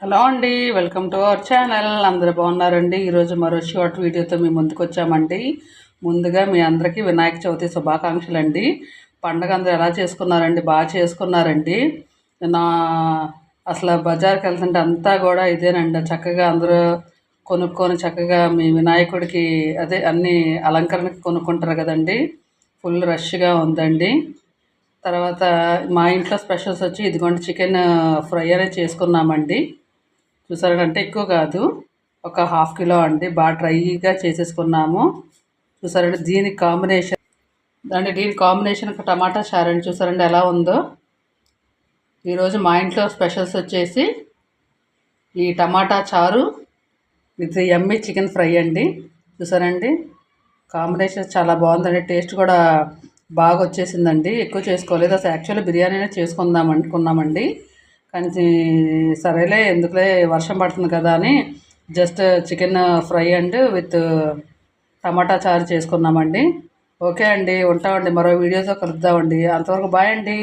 Hello అండి, welcome to our channel. అందరూ బాగున్నారండి. ఈరోజు మరో షార్ట్ వీడియోతో మీ ముందుకు వచ్చామండి. ముందుగా మీ అందరికీ వినాయక చవితి శుభాకాంక్షలు అండి. పండగ అందరూ ఎలా చేసుకున్నారండి? బాగా చేసుకున్నారండి. నా అసలు బజార్కి వెళ్తుంటే అంతా కూడా ఇదేనండి. చక్కగా అందరూ కొనుక్కొని చక్కగా మీ వినాయకుడికి అదే అన్ని అలంకరణకి కొనుక్కుంటారు కదండి. ఫుల్ రష్గా ఉందండి. తర్వాత మా ఇంట్లో స్పెషల్స్ వచ్చి ఇదిగోండి, చికెన్ ఫ్రై అనేది చేసుకున్నామండి. చూసారంటే ఎక్కువ కాదు, ఒక హాఫ్ కిలో అండి. బాగా డ్రైగా చేసేసుకున్నాము. చూసారంటే దీనికి కాంబినేషన్ ఒక టమాటా చారు అండి. చూసారండి ఎలా ఉందో. ఈరోజు మా ఇంట్లో స్పెషల్స్ వచ్చేసి ఈ టమాటా చారు విత్ యమ్మీ చికెన్ ఫ్రై అండి. చూసారండి కాంబినేషన్ చాలా బాగుందండి. టేస్ట్ కూడా బాగా వచ్చేసిందండి. ఎక్కువ చేసుకోలేదు. అసలు యాక్చువల్లీ బిర్యానీనే చేసుకుందాం అనుకున్నామండి. కానీ సరేలే ఎందుకులే, వర్షం పడుతుంది కదా అని just chicken fry and with టమాటా చారు చేసుకున్నామండి. ఓకే అండి, ఉంటామండి. మరో వీడియోతో కలుద్దామండి. అంతవరకు బాయ్ అండి.